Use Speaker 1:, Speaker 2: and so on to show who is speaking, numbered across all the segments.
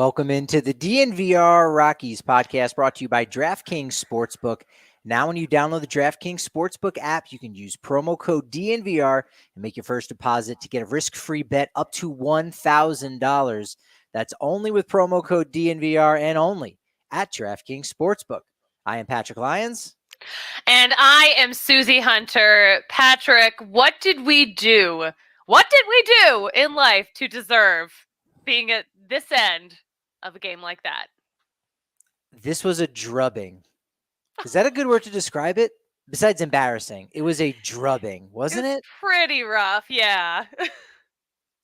Speaker 1: Welcome into the DNVR Rockies podcast brought to you by DraftKings Sportsbook. Now, when you download the DraftKings Sportsbook app, you can use promo code DNVR and make your first deposit to get a risk-free bet up to $1,000. That's only with promo code DNVR and only at DraftKings Sportsbook. I am Patrick Lyons.
Speaker 2: And I am Suzie Hunter. Patrick, what did we do? What did we do in life to deserve being at this end of a game like that?
Speaker 1: This was a drubbing. Is that a good word to describe it? Besides embarrassing, it was a drubbing, wasn't it?
Speaker 2: Pretty rough, yeah.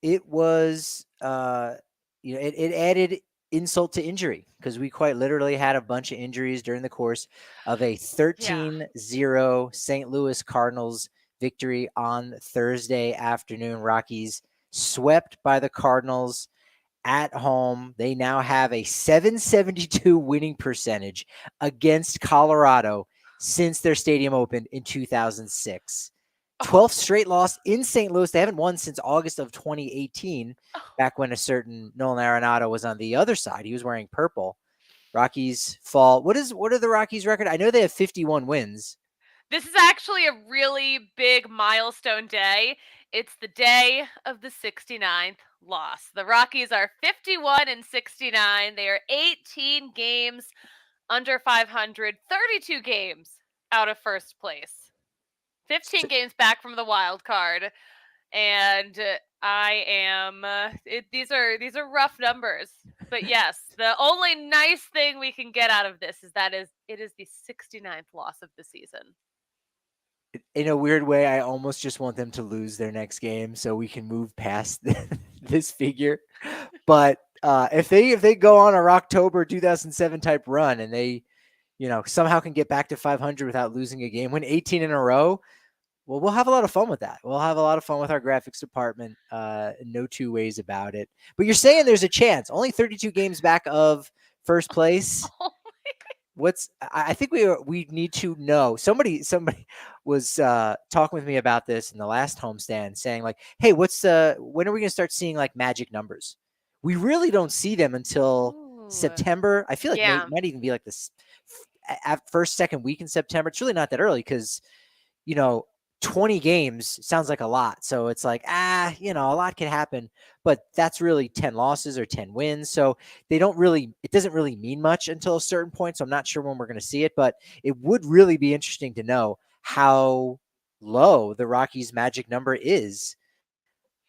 Speaker 1: It was, it added insult to injury because we quite literally had a bunch of injuries during the course of a 13-0 St. Louis Cardinals victory on Thursday afternoon. Rockies swept by the Cardinals at home. They now have a .772 winning percentage against Colorado since their stadium opened in 2006. 12th straight loss in St. Louis. They haven't won since August of 2018, back when a certain Nolan Arenado was on the other side. He was wearing purple. Rockies fall. What are the Rockies' record? I know they have 51 wins. This
Speaker 2: is actually a really big milestone day. It's the day of the 69th loss. The Rockies are 51-69. They are 18 games under 500, 32 games out of first place. 15 games back from the wild card, and I am. These are rough numbers, but yes, the only nice thing we can get out of this is it is the 69th loss of the season.
Speaker 1: In a weird way, I almost just want them to lose their next game so we can move past this figure. But if they go on a Rocktober 2007 type run and they, somehow can get back to 500 without losing a game, win 18 in a row. Well, we'll have a lot of fun with that. We'll have a lot of fun with our graphics department. No two ways about it. But you're saying there's a chance. Only 32 games back of first place. I think we need to know. Somebody was talking with me about this in the last homestand, saying like, "Hey, when are we going to start seeing like magic numbers?" We really don't see them until September. I feel like it might even be like this first, second week in September. It's really not that early because, 20 games sounds like a lot. So it's like, a lot can happen, but that's really 10 losses or 10 wins. So it doesn't really mean much until a certain point. So I'm not sure when we're going to see it, but it would really be interesting to know how low the Rockies magic number is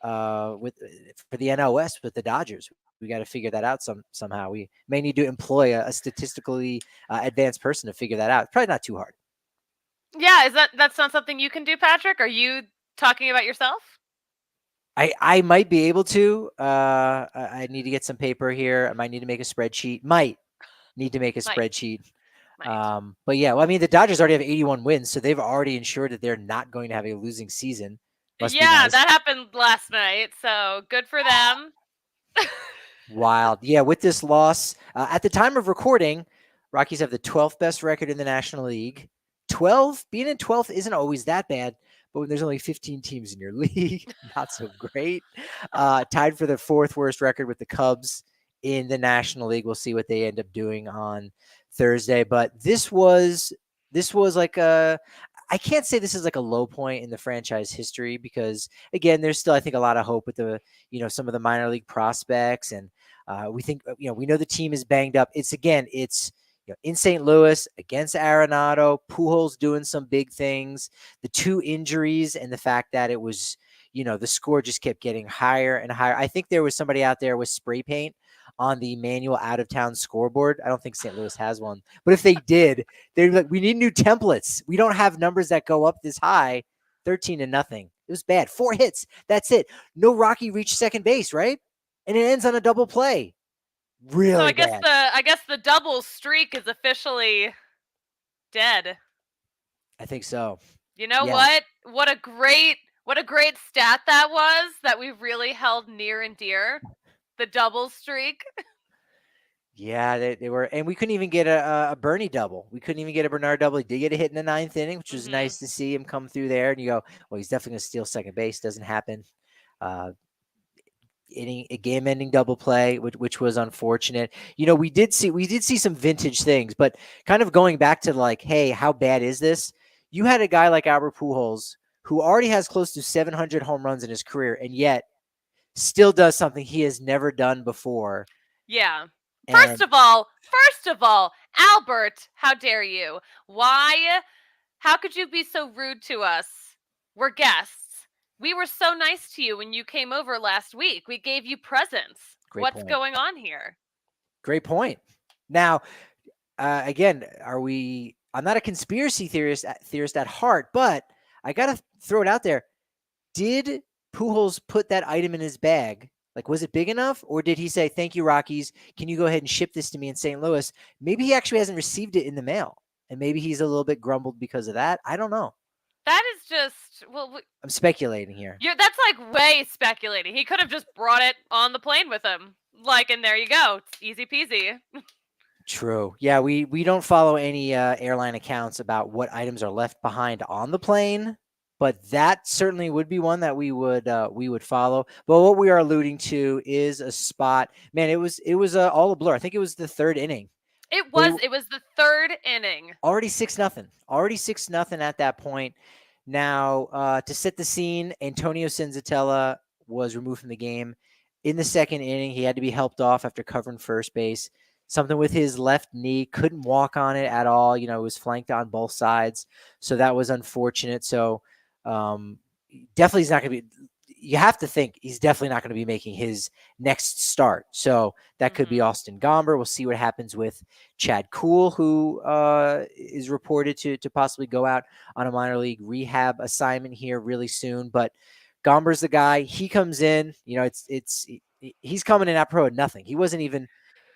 Speaker 1: for the NL West with the Dodgers. We got to figure that out somehow. We may need to employ a statistically advanced person to figure that out. It's probably not too hard.
Speaker 2: Yeah, that's not something you can do, Patrick? Are you talking about yourself?
Speaker 1: I might be able to. I need to get some paper here. I might need to make a spreadsheet. Might need to make a spreadsheet. But yeah, well, I mean, the Dodgers already have 81 wins, so they've already ensured that they're not going to have a losing season. Must be nice.
Speaker 2: That happened last night, so good for them.
Speaker 1: Wild. Yeah, with this loss, at the time of recording, Rockies have the 12th best record in the National League. 12, being in 12th isn't always that bad, but when there's only 15 teams in your league, not so great. Tied for the 4th worst record with the Cubs in the National League. We'll see what they end up doing on Thursday, but this was like I can't say this is like a low point in the franchise history because again, there's still, I think, a lot of hope with the, some of the minor league prospects. And we think, we know the team is banged up. It's in St. Louis against Arenado, Pujols doing some big things, the 2 injuries and the fact that it was, the score just kept getting higher and higher. I think there was somebody out there with spray paint on the manual out-of-town scoreboard. I don't think St. Louis has one. But if they did, they'd be like, we need new templates. We don't have numbers that go up this high. 13-0. It was bad. 4 hits. That's it. No Rocky reached second base, right? And it ends on a double play. Really
Speaker 2: so
Speaker 1: I
Speaker 2: guess the double streak is officially dead.
Speaker 1: I think so.
Speaker 2: You know what? What a great stat that was that we really held near and dear. The double streak.
Speaker 1: Yeah, they were, and we couldn't even get a Bernie double. We couldn't even get a Bernard double. He did get a hit in the 9th inning, which was nice to see him come through there. And you go, well, he's definitely going to steal second base. Doesn't happen. a game-ending double play, which was unfortunate. We did see some vintage things, but kind of going back to like, hey, how bad is this? You had a guy like Albert Pujols who already has close to 700 home runs in his career, and yet still does something he has never done before.
Speaker 2: Yeah. First
Speaker 1: And
Speaker 2: of all, Albert, how dare you? Why? How could you be so rude to us? We're guests. We were so nice to you when you came over last week. We gave you presents.
Speaker 1: great
Speaker 2: What's
Speaker 1: point.
Speaker 2: going on here?
Speaker 1: Great point. Now, again, I'm not a conspiracy theorist at heart, but I gotta throw it out there. Did Pujols put that item in his bag? Like, was it big enough, or did he say, "Thank you, Rockies. Can you go ahead and ship this to me in St. Louis?" Maybe he actually hasn't received it in the mail, and maybe he's a little bit grumbled because of that. I don't know.
Speaker 2: That is just, well,
Speaker 1: I'm speculating here.
Speaker 2: that's like way speculating. He could have just brought it on the plane with him. Like, and there you go. It's easy peasy.
Speaker 1: True. Yeah, we don't follow any airline accounts about what items are left behind on the plane, but that certainly would be one that we would follow. But what we are alluding to is a spot. Man, it was all a blur. I think it was the third inning. They
Speaker 2: It was the third inning.
Speaker 1: already 6-0. Already 6-0 at that point. Now, to set the scene, Antonio Senzatela was removed from the game in the second inning. He had to be helped off after covering first base. Something with his left knee, couldn't walk on it at all. It was flanked on both sides, so that was unfortunate. So, um, definitely he's not going to be. You have to think he's definitely not going to be making his next start. So that could be
Speaker 2: Mhm.
Speaker 1: Austin Gomber. We'll see what happens with Chad Kuhl, who is reported to possibly go out on a minor league rehab assignment here really soon. But Gomber's the guy. He comes in. He's coming in at pro at nothing. He wasn't even.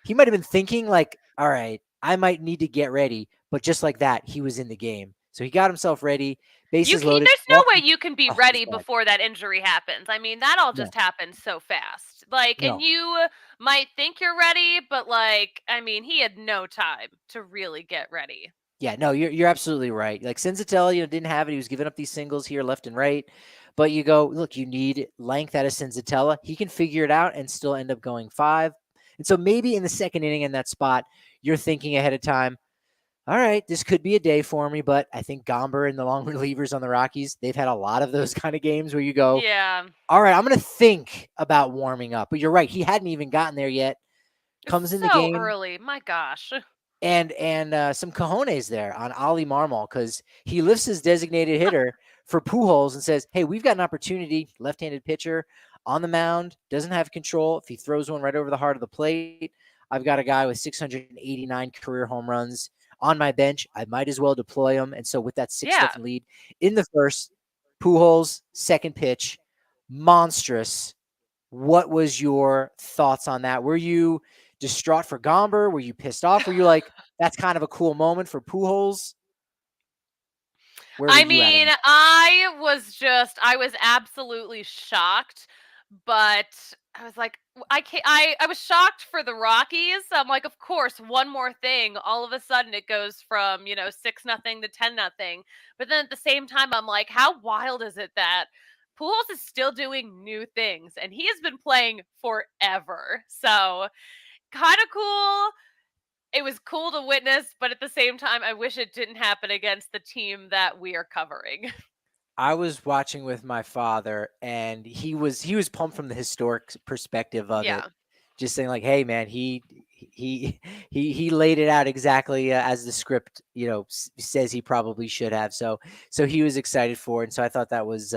Speaker 1: He might have been thinking like, all right, I might need to get ready. But just like that, he was in the game. So he got himself ready. Bases loaded.
Speaker 2: There's no way
Speaker 1: Walked.
Speaker 2: you can be
Speaker 1: Oh, it's
Speaker 2: ready
Speaker 1: bad.
Speaker 2: before that injury happens. I mean, that all
Speaker 1: No,
Speaker 2: just happens so fast. Like, and
Speaker 1: no.
Speaker 2: you might think you're ready, but like, I mean, he had no time to really get ready.
Speaker 1: Yeah, no, you're absolutely right. Like Senzatela, didn't have it. He was giving up these singles here, left and right. But you go, look, you need length out of Senzatela. He can figure it out and still end up going 5. And so maybe in the second inning in that spot, you're thinking ahead of time, all right, this could be a day for me. But I think Gomber and the long relievers on the Rockies, they've had a lot of those kind of games where you go,
Speaker 2: Yeah.
Speaker 1: all right, I'm going to think about warming up. But you're right. He hadn't even gotten there yet.
Speaker 2: It's
Speaker 1: Comes in the
Speaker 2: so
Speaker 1: game.
Speaker 2: early. My gosh.
Speaker 1: And some cojones there on Ali Marmol because he lifts his designated hitter for Pujols and says, "Hey, we've got an opportunity. Left-handed pitcher on the mound, doesn't have control. If he throws one right over the heart of the plate, I've got a guy with 689 career home runs on my bench. I might as well deploy him." And so with that 6
Speaker 2: Yeah.
Speaker 1: nothing lead in the first, Pujols second pitch, monstrous. What was your thoughts on that? Were you distraught for Gomber? Were you pissed off? Were you like, that's kind of a cool moment for Pujols? Where were
Speaker 2: I
Speaker 1: you at on
Speaker 2: mean,
Speaker 1: that?
Speaker 2: I was absolutely shocked, but I was like, I can't, I was shocked for the Rockies. I'm like, of course, one more thing. All of a sudden it goes from, 6-0 to 10-0. But then at the same time, I'm like, how wild is it that Pujols is still doing new things and he has been playing forever. So kind of cool. It was cool to witness, but at the same time, I wish it didn't happen against the team that we are covering.
Speaker 1: I was watching with my father, and he was pumped from the historic perspective of it.
Speaker 2: Yeah.
Speaker 1: Just saying like, "Hey, man, he he laid it out exactly as the script, says he probably should have." So he was excited for it, and so I thought that was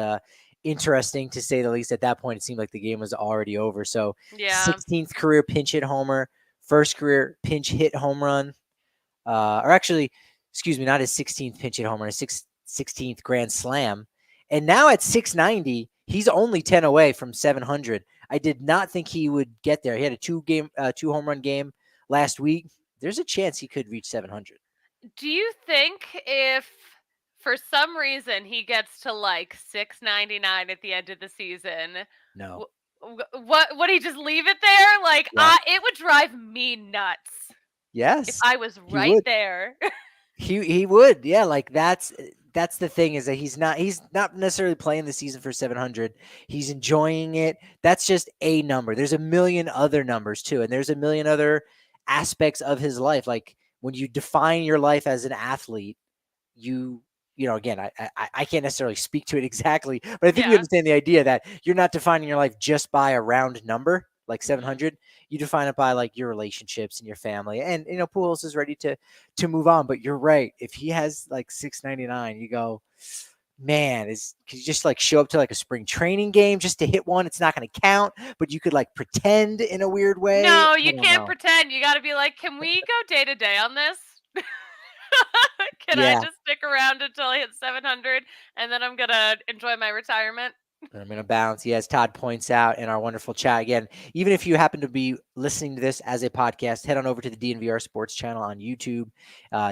Speaker 1: interesting to say the least. At that point, it seemed like the game was already over. So,
Speaker 2: Yeah.
Speaker 1: 16th career pinch hit homer, first career pinch hit home run, or actually, excuse me, not his 16th pinch hit homer, his 16th grand slam. And now at 690, he's only 10 away from 700. I did not think he would get there. He had a two home run game last week. There's a chance he could reach 700.
Speaker 2: Do you think if for some reason he gets to like 699 at the end of the season,
Speaker 1: No.
Speaker 2: what would he just leave it there? Like,
Speaker 1: Yeah.
Speaker 2: it would drive me nuts if
Speaker 1: Yes.
Speaker 2: I was
Speaker 1: He
Speaker 2: right
Speaker 1: would.
Speaker 2: there.
Speaker 1: He would. Yeah, like that's the thing, is that he's not necessarily playing the season for 700. He's enjoying it. That's just a number. There's a million other numbers too, and there's a million other aspects of his life. Like when you define your life as an athlete, you again, I can't necessarily speak to it exactly, but I think we
Speaker 2: Yeah.
Speaker 1: understand the idea that you're not defining your life just by a round number like
Speaker 2: Mhm.
Speaker 1: 700. You define it by like your relationships and your family, and Pujols is ready to move on. But you're right, if he has like 699, you go, man, is could you just like show up to like a spring training game just to hit one? It's not going to count, but you could like pretend in a weird way.
Speaker 2: No,
Speaker 1: I
Speaker 2: you
Speaker 1: don't
Speaker 2: can't
Speaker 1: know.
Speaker 2: pretend. You gotta be like, "Can we go day to day on this? Can I
Speaker 1: Yeah,
Speaker 2: just stick around until I hit 700, and then I'm gonna enjoy my retirement?"
Speaker 1: I'm going to bounce. Yes, Todd points out in our wonderful chat again. Even if you happen to be listening to this as a podcast, head on over to the DNVR Sports channel on YouTube.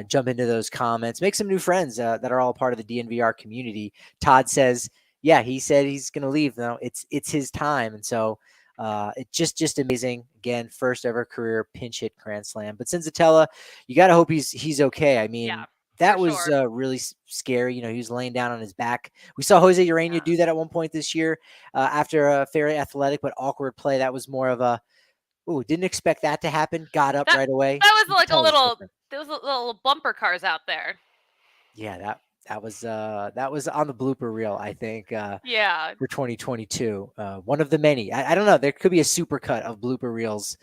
Speaker 1: Jump into those comments. Make some new friends that are all part of the DNVR community. Todd says, "Yeah, he said he's going to leave. No, it's his time." And so it's just amazing. Again, first ever career pinch hit grand slam. But Senzatela, you got to hope he's okay. I
Speaker 2: Yeah,
Speaker 1: mean,
Speaker 2: for
Speaker 1: that was
Speaker 2: sure.
Speaker 1: really scary. He was laying down on his back. We saw Jose Urena
Speaker 2: Yeah.
Speaker 1: do that at one point this year after a very athletic but awkward play. That was more of a, ooh, didn't expect that to happen. Got up
Speaker 2: That
Speaker 1: right away.
Speaker 2: that was
Speaker 1: You could
Speaker 2: like a
Speaker 1: tell it was
Speaker 2: little
Speaker 1: different.
Speaker 2: there was a little bumper cars out there.
Speaker 1: Yeah, that was on the blooper reel, I think,
Speaker 2: Yeah.
Speaker 1: for 2022. One of the many. I don't know. There could be a super cut of blooper reels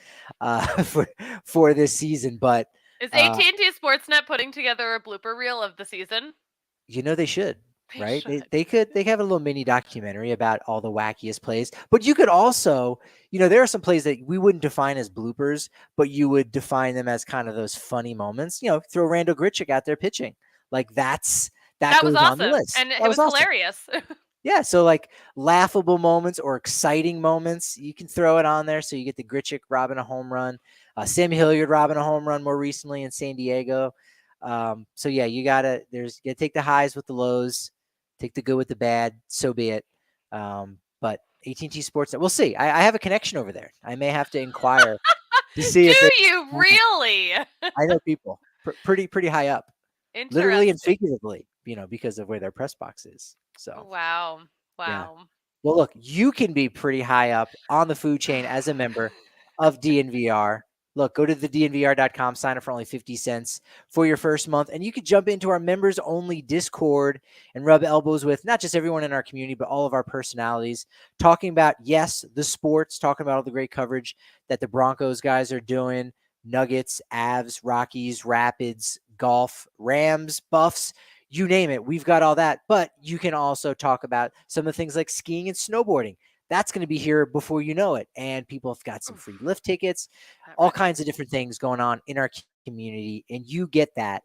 Speaker 1: for this season, but
Speaker 2: Is
Speaker 1: uh,
Speaker 2: AT&T Sportsnet putting together a blooper reel of the season?
Speaker 1: They should,
Speaker 2: They
Speaker 1: right? They
Speaker 2: should.
Speaker 1: they could they could have a little mini documentary about all the wackiest plays. But you could also, there are some plays that we wouldn't define as bloopers, but you would define them as kind of those funny moments. Throw Randall Grichuk out there pitching. Like that
Speaker 2: That was
Speaker 1: goes on the
Speaker 2: awesome,
Speaker 1: list.
Speaker 2: and
Speaker 1: That
Speaker 2: it
Speaker 1: was
Speaker 2: was
Speaker 1: awesome.
Speaker 2: hilarious.
Speaker 1: Yeah, so like laughable moments or exciting moments, you can throw it on there. So you get the Grichuk robbing a home run, Sam Hilliard robbing a home run more recently in San Diego. So yeah, you gotta take the highs with the lows, take the good with the bad. So be it. But AT&T Sports, we'll see. I have a connection over there. I may have to inquire to see
Speaker 2: Do
Speaker 1: if they.
Speaker 2: you really?
Speaker 1: I know people pretty high up, literally and
Speaker 2: Interesting.
Speaker 1: figuratively, because of where their press box is. So
Speaker 2: Wow.
Speaker 1: yeah.
Speaker 2: Wow.
Speaker 1: Well, look, you can be pretty high up on the food chain as a member of DNVR. Look, go to the DNVR.com, sign up for only 50 cents for your first month, and you can jump into our members only Discord and rub elbows with not just everyone in our community, but all of our personalities, talking about, yes, the sports, talking about all the great coverage that the Broncos guys are doing, Nuggets, Avs, Rockies, Rapids, golf, Rams, Buffs, you name it. We've got all that. But you can also talk about some of the things like skiing and snowboarding. That's going to be here before you know it. And people have got some free
Speaker 2: Oof,
Speaker 1: lift tickets,
Speaker 2: that
Speaker 1: all
Speaker 2: rhymed.
Speaker 1: kinds of different things going on in our community. And you get that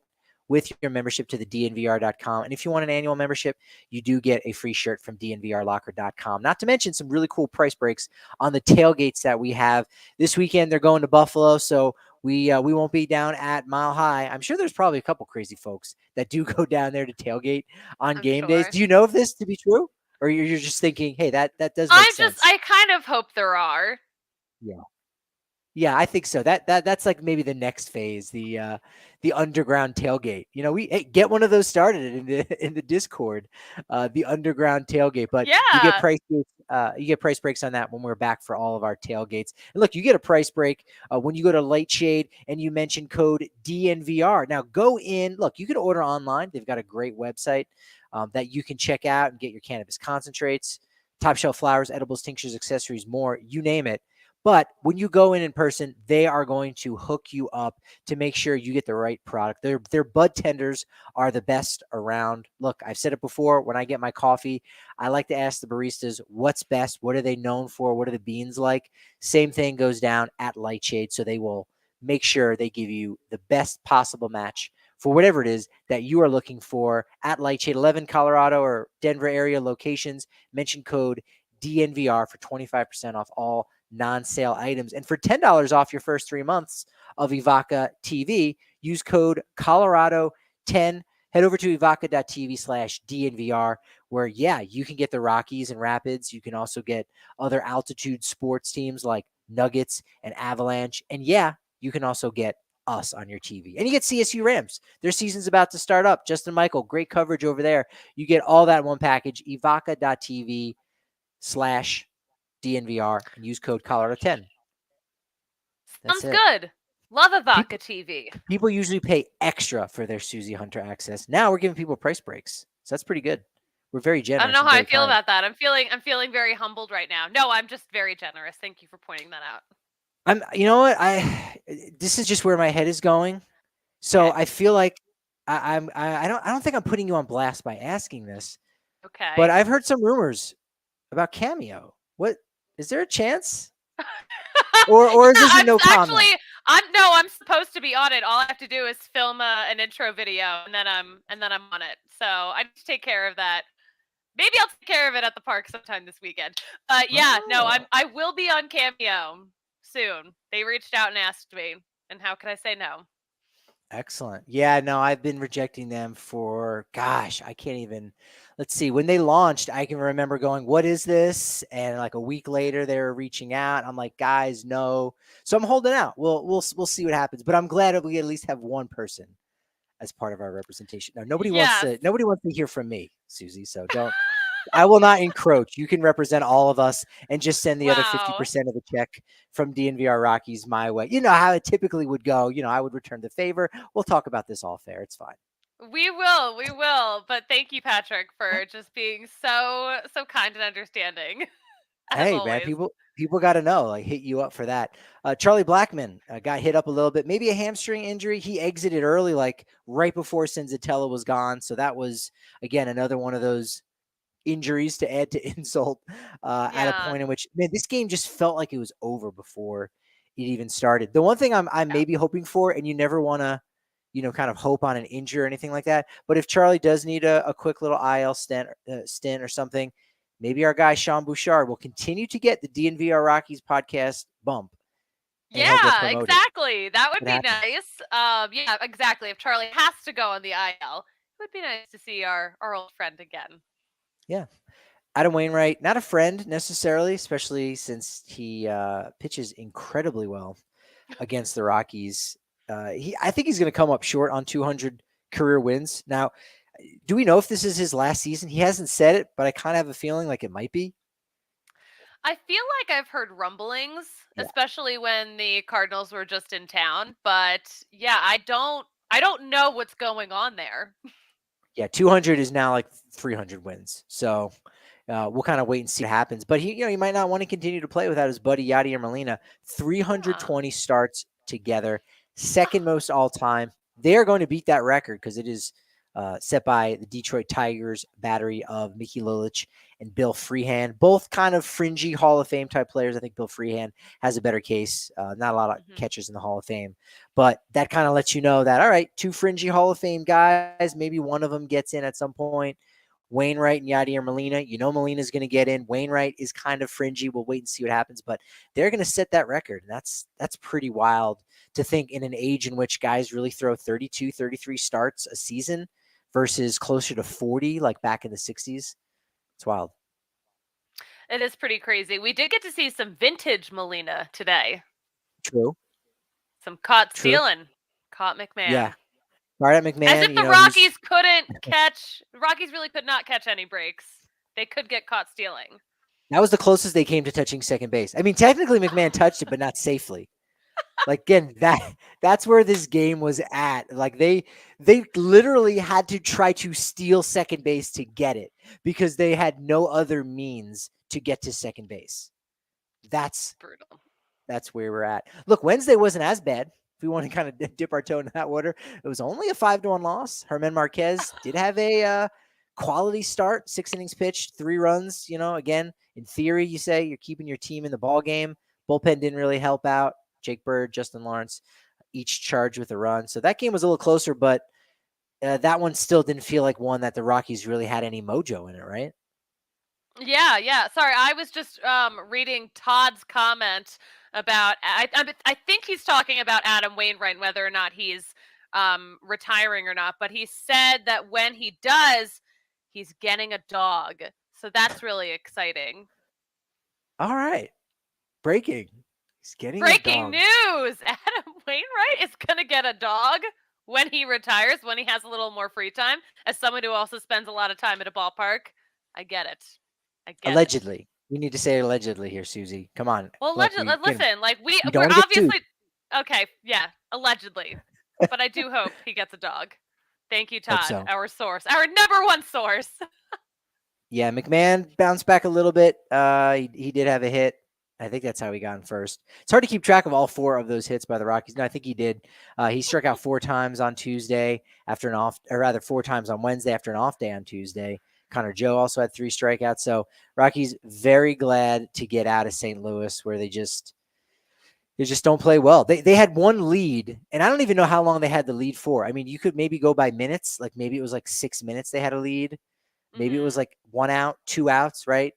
Speaker 1: with your membership to the DNVR.com. And if you want an annual membership, you do get a free shirt from DNVRlocker.com. Not to mention some really cool price breaks on the tailgates that we have. This weekend, they're going to Buffalo. So we won't be down at Mile High. I'm sure there's probably a couple crazy folks that do go down there to tailgate on
Speaker 2: I'm
Speaker 1: game days.
Speaker 2: sure.
Speaker 1: Do you know of this to be true, or you're just thinking, hey, that does make sense?
Speaker 2: I kind of hope there are.
Speaker 1: Yeah. Yeah, I think so. That's like maybe the next phase, the underground tailgate. We get one of those started in the Discord, the underground tailgate. But
Speaker 2: Yeah.
Speaker 1: you get price breaks on that when we're back for all of our tailgates. And look, you get a price break when you go to Lightshade and you mention code DNVR. Now go in. Look, you can order online. They've got a great website that you can check out and get your cannabis concentrates, top shelf flowers, edibles, tinctures, accessories, more. You name it. But when you go in person, they are going to hook you up to make sure you get the right product. Their bud tenders are the best around. Look, I've said it before. When I get my coffee, I like to ask the baristas what's best. What are they known for? What are the beans like? Same thing goes down at Lightshade. So they will make sure they give you the best possible match for whatever it is that you are looking for at Lightshade. 11 Colorado or Denver area locations. Mention code DNVR for 25% off all non-sale items. And for $10 off your first 3 months of Evoca TV, use code Colorado10. Head over to evoca.tv/DNVR, where, yeah, you can get the Rockies and Rapids. You can also get other altitude sports teams like Nuggets and Avalanche. And, yeah, you can also get us on your TV. And you get CSU Rams. Their season's about to start up. Justin Michael, great coverage over there. You get all that in one package. Evoca.tv/DNVR and use code Colorado10. That's
Speaker 2: Sounds
Speaker 1: it.
Speaker 2: good. Love Avaca
Speaker 1: People
Speaker 2: TV.
Speaker 1: people usually pay extra for their Suzie Hunter access. Now we're giving people price breaks. So that's pretty good. We're very
Speaker 2: I don't
Speaker 1: generous
Speaker 2: know
Speaker 1: and
Speaker 2: how I
Speaker 1: very
Speaker 2: feel
Speaker 1: kind.
Speaker 2: about that. I'm feeling very humbled right now. No, I'm just very generous. Thank you for pointing that out.
Speaker 1: You know what? This is just where my head is going. So
Speaker 2: Okay.
Speaker 1: I feel like I don't think I'm putting you on blast by asking this, but
Speaker 2: Okay.
Speaker 1: I've heard some rumors about Cameo. What is there a chance? Or is
Speaker 2: Yeah,
Speaker 1: this a
Speaker 2: I'm
Speaker 1: no comment?
Speaker 2: actually I'm supposed to be on it. All I have to do is film an intro video and then I'm on it. So I need to take care of that. Maybe I'll take care of it at the park sometime this weekend. But yeah, no,
Speaker 1: Oh,
Speaker 2: I will be on Cameo soon. They reached out and asked me, and how could I say no?
Speaker 1: excellent. Yeah, no, I've been rejecting them for gosh, I can't even. Let's see. When they launched, I can remember going, "What is this?" And like a week later, they were reaching out. I'm like, "Guys, no." So I'm holding out. We'll see what happens. But I'm glad that we at least have one person as part of our representation. Now,
Speaker 2: Yes.
Speaker 1: nobody wants to hear from me, Susie. So don't. I will not encroach. You can represent all of us and just send the other
Speaker 2: Wow.
Speaker 1: 50% of the check from DNVR Rockies my way. You know how it typically would go. I would return the favor. We'll talk about this all fair. It's fine.
Speaker 2: We will. But thank you, Patrick, for just being so kind and understanding, as
Speaker 1: Hey, man,
Speaker 2: always.
Speaker 1: people got to know. Like, hit you up for that. Charlie Blackman got hit up a little bit, maybe a hamstring injury. He exited early, like right before Senzatela was gone. So that was again another one of those injuries to add to insult at a
Speaker 2: Yeah.
Speaker 1: point in which man, this game just felt like it was over before it even started. The one thing I'm
Speaker 2: Yeah.
Speaker 1: maybe hoping for, and you never want to, kind of hope on an injury or anything like that. But if Charlie does need a quick little IL stint or something, maybe our guy Sean Bouchard will continue to get the DNVR Rockies podcast bump, and he'll get
Speaker 2: Yeah,
Speaker 1: promoted.
Speaker 2: exactly. That would
Speaker 1: It
Speaker 2: be
Speaker 1: happens.
Speaker 2: nice. Yeah, exactly. If Charlie has to go on the IL, it would be nice to see our old friend again.
Speaker 1: Yeah. Adam Wainwright, not a friend necessarily, especially since he pitches incredibly well against the Rockies. I think he's going to come up short on 200 career wins. Now, do we know if this is his last season? He hasn't said it, but I kind of have a feeling like it might be.
Speaker 2: I feel like I've heard rumblings,
Speaker 1: Yeah.
Speaker 2: especially when the Cardinals were just in town, but yeah, I don't know what's going on there.
Speaker 1: Yeah, 200 is now like 300 wins. So we'll kind of wait and see what happens. But he might not want to continue to play without his buddy Yadier Molina.
Speaker 2: Yeah.
Speaker 1: 320 starts together, second most all time. They are going to beat that record because it is set by the Detroit Tigers battery of Mickey Lilich and Bill Freehan, both kind of fringy Hall of Fame type players. I think Bill Freehan has a better case. Not a lot of
Speaker 2: Mhm.
Speaker 1: catchers in the Hall of Fame, but that kind of lets you know that, all right, two fringy Hall of Fame guys, maybe one of them gets in at some point. Wainwright and Yadier Molina. Molina's going to get in. Wainwright is kind of fringy. We'll wait and see what happens, but they're going to set that record. And that's pretty wild to think in an age in which guys really throw 32, 33 starts a season versus closer to 40 like back in the 60s. It's wild.
Speaker 2: It is pretty crazy. We did get to see some vintage Molina today.
Speaker 1: True.
Speaker 2: Some caught
Speaker 1: True.
Speaker 2: stealing. Caught
Speaker 1: Yeah.
Speaker 2: McMahon.
Speaker 1: Bart
Speaker 2: As
Speaker 1: McMahon,
Speaker 2: if the
Speaker 1: he's
Speaker 2: Rockies couldn't catch Rockies really could not catch any breaks. They could get caught stealing.
Speaker 1: that was the closest they came to touching second base. I mean, technically McMahon touched it, but not safely. Like again, that's where this game was at. Like they literally had to try to steal second base to get it because they had no other means to get to second base. That's
Speaker 2: Brutal.
Speaker 1: that's where we're at. Look, Wednesday wasn't as bad. If we want to kind of dip our toe in that water, it was only a 5-1 loss. Herman Marquez did have a quality start, 6 innings pitched, 3 runs. Again, in theory, you say you're keeping your team in the ball game. Bullpen didn't really help out. Jake Bird, Justin Lawrence, each charged with a run. So that game was a little closer, but that one still didn't feel like one that the Rockies really had any mojo in it, right?
Speaker 2: Yeah, yeah. Sorry, I was just reading Todd's comment about. I think he's talking about Adam Wainwright, and whether or not he's retiring or not. But he said that when he does, he's getting a dog. So that's really exciting.
Speaker 1: All right. Breaking. He's getting a
Speaker 2: Breaking
Speaker 1: dog.
Speaker 2: news! Adam Wainwright is going to get a dog when he retires, when he has a little more free time. As someone who also spends a lot of time at a ballpark, I get it. I get it.
Speaker 1: Allegedly. We need to say allegedly here, Suzie. Come on.
Speaker 2: Well,
Speaker 1: Look, we
Speaker 2: listen, like
Speaker 1: we don't
Speaker 2: we're
Speaker 1: want to get sued.
Speaker 2: obviously okay, yeah, allegedly. But I do hope he gets a dog. Thank you,
Speaker 1: Hope
Speaker 2: Todd,
Speaker 1: so.
Speaker 2: our source, our number one source.
Speaker 1: Yeah, McMahon bounced back a little bit. He did have a hit. I think that's how he got in first. It's hard to keep track of all 4 of those hits by the Rockies. No, I think he did. He struck out 4 times on Tuesday after an off, or rather 4 times on Wednesday after an off day on Tuesday. Connor Joe also had 3 strikeouts. So Rockies very glad to get out of St. Louis, where they just don't play well. They had one lead, and I don't even know how long they had the lead for. I mean, you could maybe go by minutes. Like maybe it was like 6 minutes they had a lead. Maybe it was like 1 out, 2 outs, right?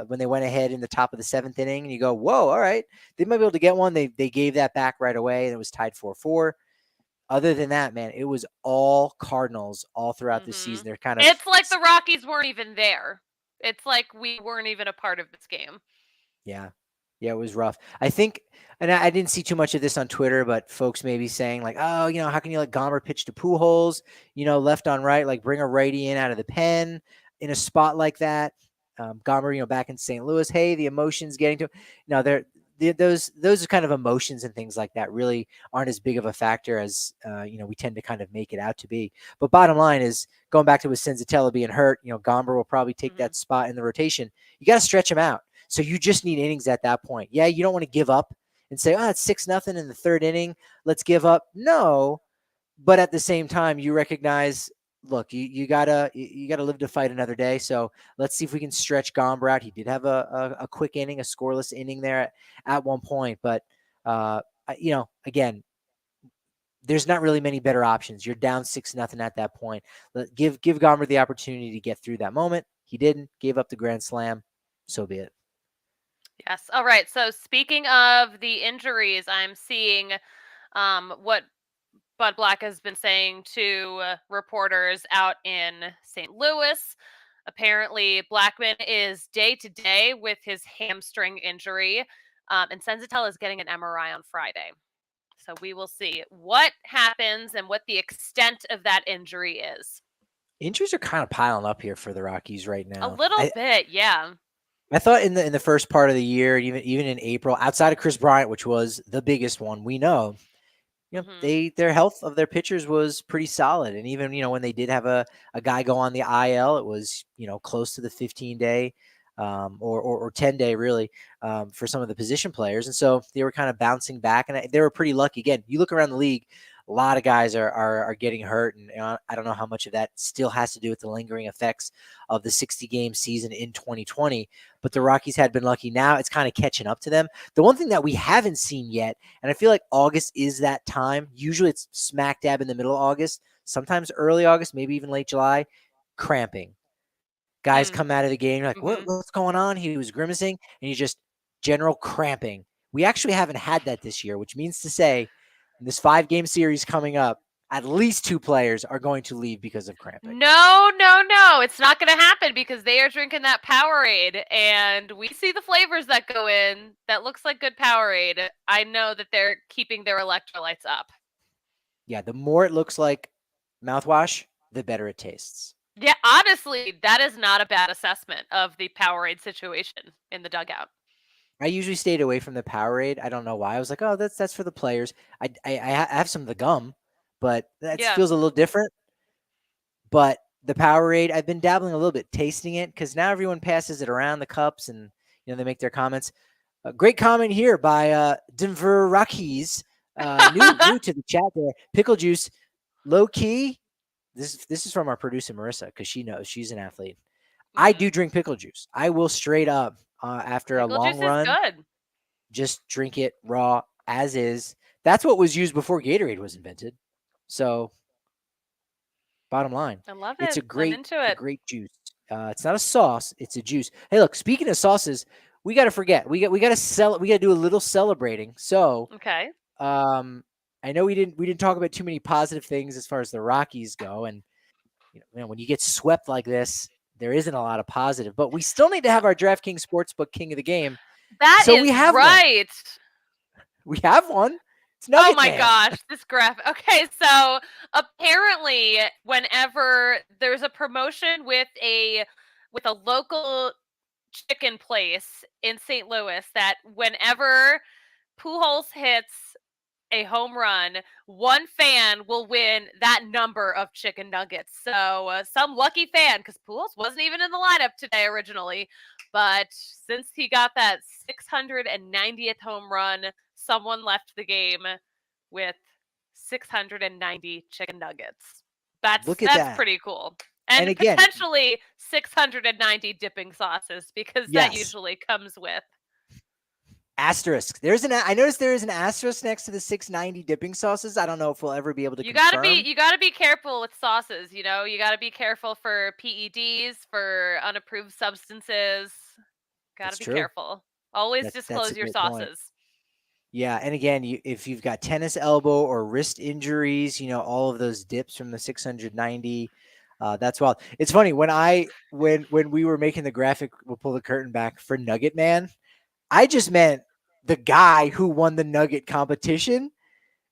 Speaker 1: When they went ahead in the top of the 7th inning, and you go, whoa, all right, they might be able to get one. They gave that back right away, and it was tied 4-4. Other than that, man, it was all Cardinals all throughout the season. They're kind of
Speaker 2: It's like the Rockies weren't even there. It's like we weren't even a part of this game.
Speaker 1: Yeah. Yeah, it was rough. I think, and I didn't see too much of this on Twitter, but folks may be saying like, oh, how can you let Gomber pitch to Pujols, left on right, like bring a righty in out of the pen in a spot like that. Gomber, back in St. Louis, hey, the emotions getting to, those kind of emotions and things like that really aren't as big of a factor as, we tend to kind of make it out to be. But bottom line is, going back to with Senzatela being hurt, Gomber will probably take that spot in the rotation. You got to stretch him out. So you just need innings at that point. Yeah, you don't want to give up and say, it's 6-0 in the 3rd inning. Let's give up. No, but at the same time, you recognize, look, you gotta live to fight another day. So let's see if we can stretch Gomber out. He did have a quick inning, a scoreless inning there at one point, but again, there's not really many better options. You're down 6-0 at that point. Give Gomber the opportunity to get through that moment. He didn't. Gave up the grand slam. So be it.
Speaker 2: Yes. All right. So speaking of the injuries, I'm seeing what Bud Black has been saying to reporters out in St. Louis. Apparently, Blackman is day to day with his hamstring injury, and Senzatela is getting an MRI on Friday. So we will see what happens and what the extent of that injury is.
Speaker 1: Injuries are kind of piling up here for the Rockies right now.
Speaker 2: A little bit, yeah.
Speaker 1: I thought in the first part of the year, even in April, outside of Chris Bryant, which was the biggest one, we know, their health of their pitchers was pretty solid. And even, when they did have a guy go on the IL, it was, close to the 15-day or 10-day really for some of the position players. And so they were kind of bouncing back, and they were pretty lucky. Again, you look around the league, a lot of guys are getting hurt, and I don't know how much of that still has to do with the lingering effects of the 60-game season in 2020. But the Rockies had been lucky. Now it's kind of catching up to them. The one thing that we haven't seen yet, and I feel like August is that time. Usually it's smack dab in the middle of August, sometimes early August, maybe even late July. Cramping. Guys come out of the game, you're like, what's going on? He was grimacing, and you just general cramping. We actually haven't had that this year, which means to say, in this 5-game series coming up, at least 2 players are going to leave because of cramping.
Speaker 2: No. It's not going to happen because they are drinking that Powerade, and we see the flavors that go in. That looks like good Powerade. I know that they're keeping their electrolytes up.
Speaker 1: Yeah, the more it looks like mouthwash, the better it tastes.
Speaker 2: Yeah, honestly, that is not a bad assessment of the Powerade situation in the dugout.
Speaker 1: I usually stayed away from the Powerade. I don't know why. I was like, oh, that's for the players. I have some of the gum, but that feels a little different. But the Powerade, I've been dabbling a little bit, tasting it, because now everyone passes it around the cups, and they make their comments. A great comment here by DNVR Rockies, new to the chat there. Pickle juice, low key. This is from our producer Marissa, because she knows she's an athlete. I do drink pickle juice. I will straight up after
Speaker 2: pickle
Speaker 1: a long
Speaker 2: juice
Speaker 1: run,
Speaker 2: is good.
Speaker 1: Just drink it raw as is. That's what was used before Gatorade was invented. So, bottom line,
Speaker 2: I love it.
Speaker 1: It's a
Speaker 2: I'm into it.
Speaker 1: great juice. It's not a sauce; it's a juice. Hey, look. Speaking of sauces, we got to forget. We got to do a little celebrating. So,
Speaker 2: okay.
Speaker 1: I know we didn't talk about too many positive things as far as the Rockies go, and when you get swept like this, there isn't a lot of positive. But we still need to have our DraftKings Sportsbook King of the Game.
Speaker 2: That
Speaker 1: so
Speaker 2: is
Speaker 1: we have
Speaker 2: right.
Speaker 1: One. We have one. It's
Speaker 2: Oh
Speaker 1: Nugget
Speaker 2: my
Speaker 1: Man.
Speaker 2: gosh, this graphic. Okay, so apparently whenever there's a promotion with a local chicken place in St. Louis that whenever Pujols hits a home run, one fan will win that number of chicken nuggets. So some lucky fan, because Pujols wasn't even in the lineup today originally, but since he got that 690th home run, someone left the game with 690 chicken nuggets.
Speaker 1: Look at
Speaker 2: That's
Speaker 1: that.
Speaker 2: pretty cool.
Speaker 1: And
Speaker 2: And
Speaker 1: again,
Speaker 2: potentially 690 dipping sauces because that
Speaker 1: yes,
Speaker 2: usually comes with.
Speaker 1: asterisk. I noticed there is an asterisk next to the 690 dipping sauces. I don't know if we'll ever be able to confirm.
Speaker 2: You gotta be careful with sauces, you know? You gotta be careful for PEDs, for unapproved substances. Gotta
Speaker 1: That's
Speaker 2: be
Speaker 1: true.
Speaker 2: careful. Always
Speaker 1: That's a
Speaker 2: disclose your
Speaker 1: great point.
Speaker 2: sauces.
Speaker 1: Yeah, and again, if you've got tennis elbow or wrist injuries, all of those dips from the 690, that's wild. It's funny when we were making the graphic, we'll pull the curtain back for Nugget Man. I just meant the guy who won the Nugget competition.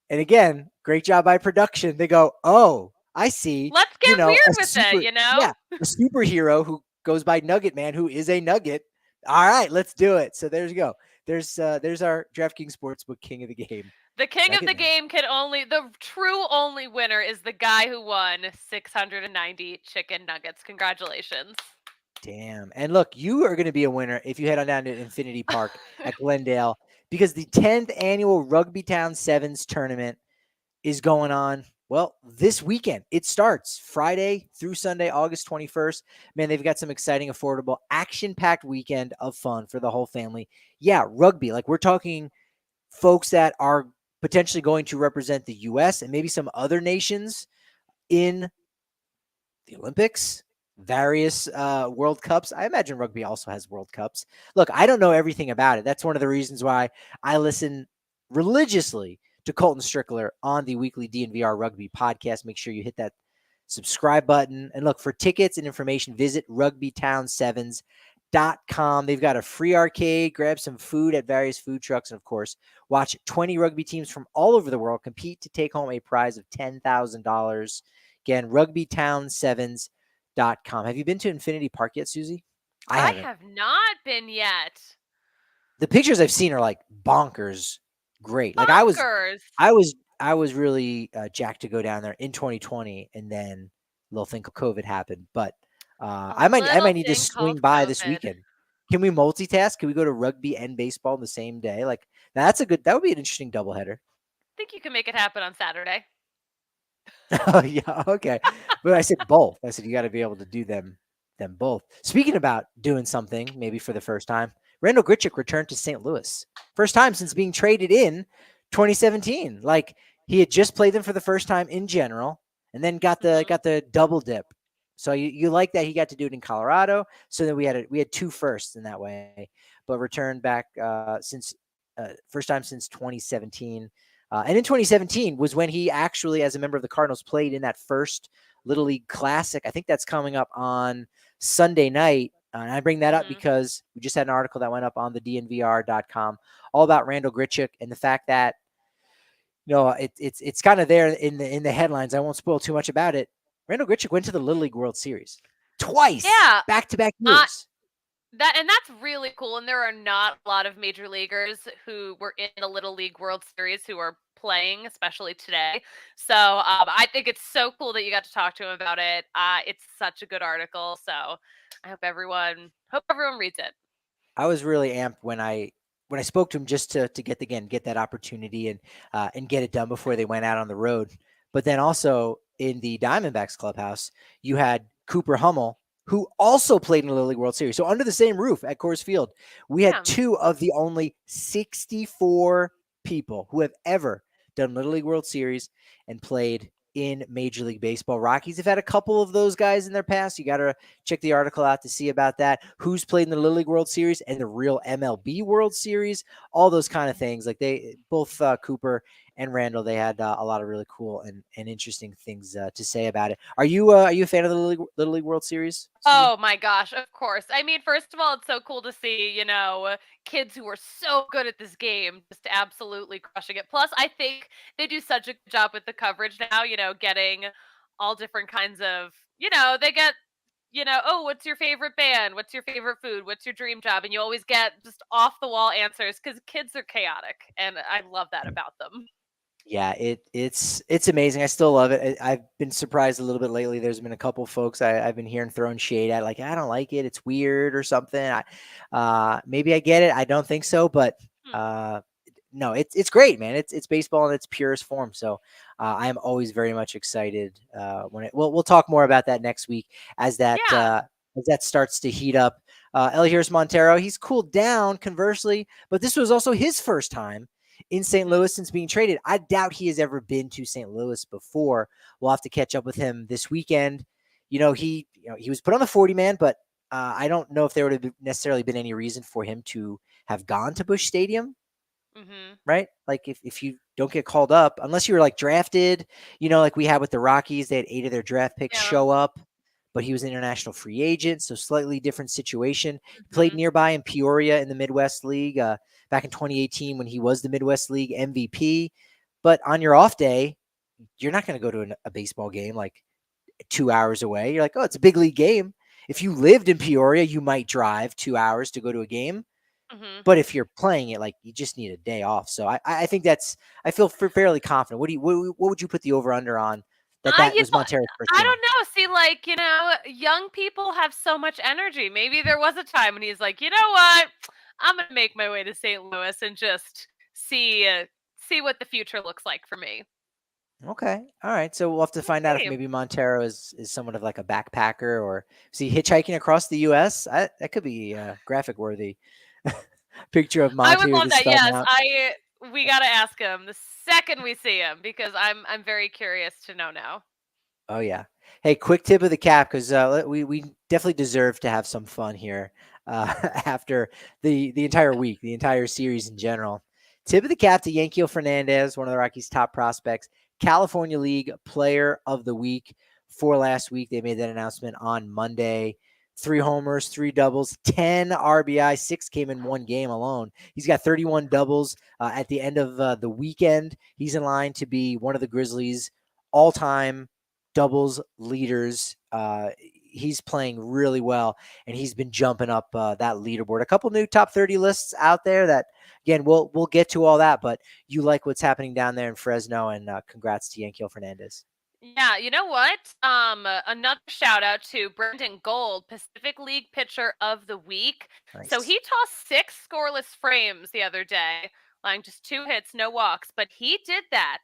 Speaker 1: And again, great job by production. They go, oh, I see.
Speaker 2: Let's get
Speaker 1: A
Speaker 2: weird with it,
Speaker 1: super,
Speaker 2: you know?
Speaker 1: yeah, a superhero who goes by Nugget Man, who is a Nugget. All right, let's do it. So there's you go. There's our DraftKings Sportsbook King of the Game,
Speaker 2: The king of
Speaker 1: Nugget
Speaker 2: the
Speaker 1: Man.
Speaker 2: game the true only winner is the guy who won 690 chicken nuggets. Congratulations.
Speaker 1: Damn. And look, you are going to be a winner if you head on down to Infinity Park at Glendale because the 10th annual Rugby Town Sevens tournament is going on. Well, this weekend it starts Friday through Sunday, August 21st. Man, they've got some exciting, affordable, action-packed weekend of fun for the whole family. Yeah, rugby. Like we're talking folks that are potentially going to represent the U.S. and maybe some other nations in the Olympics, various World Cups. I imagine rugby also has World Cups. Look, I don't know everything about it. That's one of the reasons why I listen religiously to Colton Strickler on the weekly DNVR Rugby podcast. Make sure you hit that subscribe button. And look, for tickets and information, visit rugbytown7s.com. They've got a free arcade, grab some food at various food trucks, and of course, watch 20 rugby teams from all over the world compete to take home a prize of $10,000. Again, rugbytown7s.com. Have you been to Infinity Park yet, Susie? I
Speaker 2: I
Speaker 1: haven't.
Speaker 2: have not been yet.
Speaker 1: The pictures I've seen are like bonkers great. Like
Speaker 2: Bonkers.
Speaker 1: I was really jacked to go down there in 2020, and then a little thing called COVID happened. But
Speaker 2: A
Speaker 1: I
Speaker 2: little
Speaker 1: might need to
Speaker 2: thing
Speaker 1: swing
Speaker 2: called
Speaker 1: by this
Speaker 2: COVID.
Speaker 1: weekend. Can we multitask? Can we go to rugby and baseball in the same day? Like that would be an interesting doubleheader.
Speaker 2: Think you can make it happen on Saturday.
Speaker 1: Oh yeah, okay. But I said both. I said you got to be able to do them both. Speaking about doing something maybe for the first time, Randall Grichuk returned to St. Louis. First time since being traded in 2017. Like he had just played them for the first time in general and then got
Speaker 2: Hmm.
Speaker 1: the double dip. So you like that he got to do it in Colorado. So then we had two firsts in that way, but returned back since first time since 2017. And in 2017 was when he actually, as a member of the Cardinals, played in that first Little League Classic. I think that's coming up on Sunday night. And I bring that up
Speaker 2: Hmm.
Speaker 1: because we just had an article that went up on the DNVR.com all about Randall Grichuk and the fact that it's kind of there in the headlines. I won't spoil too much about it. Randall Grichuk went to the Little League World Series twice,
Speaker 2: Yeah,
Speaker 1: back to back
Speaker 2: uh,
Speaker 1: years.
Speaker 2: and that's really cool. And there are not a lot of major leaguers who were in the Little League World Series who are playing, especially today. So I think it's so cool that you got to talk to him about it. It's such a good article. So I hope everyone reads it.
Speaker 1: I was really amped when I spoke to him just to get that opportunity and get it done before they went out on the road. But then also in the Diamondbacks clubhouse, you had Cooper Hummel, who also played in the Little League World Series. So under the same roof at Coors Field, we had
Speaker 2: Yeah.
Speaker 1: two of the only 64 people who have ever done Little League World Series and played in Major League Baseball. Rockies have had a couple of those guys in their past. You got to check the article out to see about that. Who's played in the Little League World Series and the real MLB World Series, all those kind of things. Like they both Cooper and Randall. They had a lot of really cool and interesting things to say about it. Are you a fan of the Little League World Series, Susie?
Speaker 2: Oh my gosh, of course. I mean, first of all, it's so cool to see, kids who are so good at this game just absolutely crushing it. Plus, I think they do such a good job with the coverage now, getting all different kinds of, they get, oh, what's your favorite band? What's your favorite food? What's your dream job? And you always get just off the wall answers because kids are chaotic. And I love that about them.
Speaker 1: Yeah, it's amazing. I still love it. I've been surprised a little bit lately. There's been a couple folks I've been hearing throwing shade at, like I don't like it. It's weird or something. Maybe I get it. I don't think so, but
Speaker 2: Hmm.
Speaker 1: uh, no, it's great, man. It's baseball in its purest form. So I am always very much excited when it. We'll talk more about that next week as that
Speaker 2: Yeah.
Speaker 1: uh, as that starts to heat up. Elias Montero, he's cooled down conversely, but this was also his first time in St.
Speaker 2: Hmm.
Speaker 1: Louis since being traded. I doubt he has ever been to St. Louis before. We'll have to catch up with him this weekend. He was put on the 40 man, but I don't know if there would have necessarily been any reason for him to have gone to Busch Stadium,
Speaker 2: Hmm.
Speaker 1: right? Like if you don't get called up, unless you were like drafted, like we had with the Rockies, they had 8 of their draft picks
Speaker 2: Yeah.
Speaker 1: show up, but he was an international free agent, so slightly different situation. He played
Speaker 2: Hmm.
Speaker 1: nearby in Peoria in the Midwest League back in 2018 when he was the Midwest League MVP. But on your off day, you're not going to go to a baseball game like 2 hours away. You're like, oh, it's a big league game. If you lived in Peoria, you might drive 2 hours to go to a game.
Speaker 2: Hmm.
Speaker 1: But if you're playing it, like you just need a day off. So I think I feel fairly confident. What would you put the over under on that
Speaker 2: You
Speaker 1: was
Speaker 2: know,
Speaker 1: Montero's first
Speaker 2: I
Speaker 1: game?
Speaker 2: don't know. See, like, young people have so much energy. Maybe there was a time when he's like, you know what? I'm gonna make my way to St. Louis and just see what the future looks like for me.
Speaker 1: Okay, all right. So we'll have to
Speaker 2: We'll
Speaker 1: find out if
Speaker 2: see.
Speaker 1: maybe Montero is somewhat of like a backpacker or is he hitchhiking across the U.S. That could be graphic worthy. Picture of
Speaker 2: I would
Speaker 1: Monty with
Speaker 2: love
Speaker 1: his
Speaker 2: that.
Speaker 1: thumb
Speaker 2: Yes,
Speaker 1: out.
Speaker 2: we gotta ask him the second we see him because I'm very curious to know now.
Speaker 1: Oh yeah. Hey, quick tip of the cap because we definitely deserve to have some fun here after the entire week, the entire series in general. Tip of the cap to Yankiel Fernandez, one of the Rockies' top prospects, California League Player of the Week for last week. They made that announcement on Monday. 3 homers, 3 doubles, 10 RBI, 6 came in one game alone. He's got 31 doubles at the end of the weekend. He's in line to be one of the Grizzlies' all-time doubles leaders. He's playing really well, and he's been jumping up that leaderboard. A couple new top 30 lists out there that, again, we'll get to all that, but you like what's happening down there in Fresno, and congrats to Yankiel Fernandez.
Speaker 2: Yeah, you know what? Another shout out to Brendan Gold, Pacific League Pitcher of the Week. So
Speaker 1: Nice.
Speaker 2: he tossed 6 scoreless frames the other day, allowing just 2 hits, no walks, but he did that